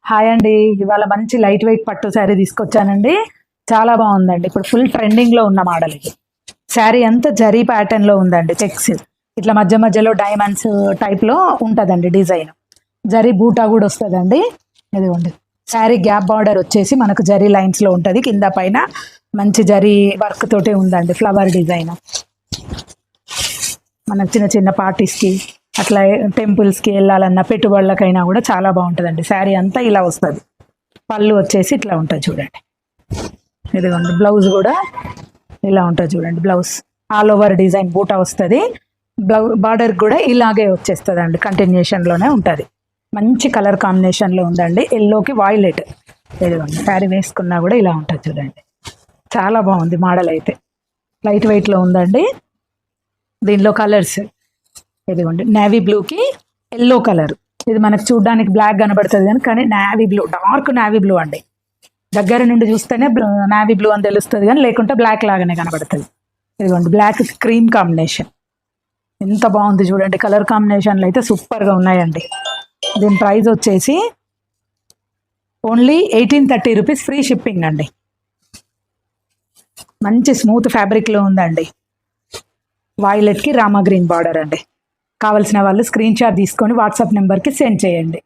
Hi అండి. ఇవాళ మంచి లైట్ వెయిట్ పట్టు శారీ తీసుకొచ్చానండి. చాలా బాగుందండి. ఇప్పుడు ఫుల్ ట్రెండింగ్ లో ఉన్న మోడల్ ఇది. శారీ అంతా జరీ ప్యాటర్న్ లో ఉందండి. చెక్స్ ఇట్లా మధ్య మధ్యలో డైమండ్స్ టైప్ లో ఉంటదండి డిజైన్. జరీ బూటా కూడా వస్తుందండి. ఇదిగోండి శారీ గ్యాప్ బార్డర్ వచ్చేసి మనకు జరీ లైన్స్ లో ఉంటది. కింద పైన మంచి జరీ వర్క్ తోటే ఉందండి. ఫ్లవర్ డిజైన్ మనకు చిన్న చిన్న పార్టీస్కి అట్లా టెంపుల్స్కి వెళ్ళాలన్న పెట్టుబడులకైనా కూడా చాలా బాగుంటుందండి. శారీ అంతా ఇలా వస్తుంది. పళ్ళు వచ్చేసి ఇట్లా ఉంటుంది చూడండి. ఇదిగోండి బ్లౌజ్ కూడా ఇలా ఉంటుంది చూడండి. బ్లౌజ్ ఆల్ ఓవర్ డిజైన్ బూటా వస్తుంది. బార్డర్ కూడా ఇలాగే వచ్చేస్తుంది అండి. కంటిన్యూషన్లోనే ఉంటుంది. మంచి కలర్ కాంబినేషన్లో ఉందండి. ఎల్లోకి వాయిలెట్. ఇదిగోండి శారీ వేసుకున్నా కూడా ఇలా ఉంటుంది చూడండి. చాలా బాగుంది మోడల్ అయితే. లైట్ వెయిట్లో ఉందండి. దీనిలో కలర్స్ ఇదిగోండి నేవీ బ్లూకి ఎల్లో కలర్. ఇది మనకు చూడడానికి బ్లాక్ కనబడుతుంది కానీ navy blue, dark navy blue అండి. దగ్గర నుండి చూస్తేనే నేవీ బ్లూ అని తెలుస్తుంది కానీ లేకుంటే బ్లాక్ లాగానే కనబడుతుంది. ఇదిగోండి బ్లాక్ క్రీమ్ కాంబినేషన్ ఎంత బాగుంది చూడండి. కలర్ కాంబినేషన్లు అయితే సూపర్గా ఉన్నాయండి. దీని ప్రైస్ వచ్చేసి ఓన్లీ 1830 రూపీస్, ఫ్రీ షిప్పింగ్ అండి. మంచి స్మూత్ ఫ్యాబ్రిక్లో ఉందండి. వాయిలెట్కి రామా గ్రీన్ బార్డర్ అండి. కావలసిన వాళ్ళు స్క్రీన్ షాట్ తీసుకొని వాట్సాప్ నెంబర్కి సెండ్ చేయండి.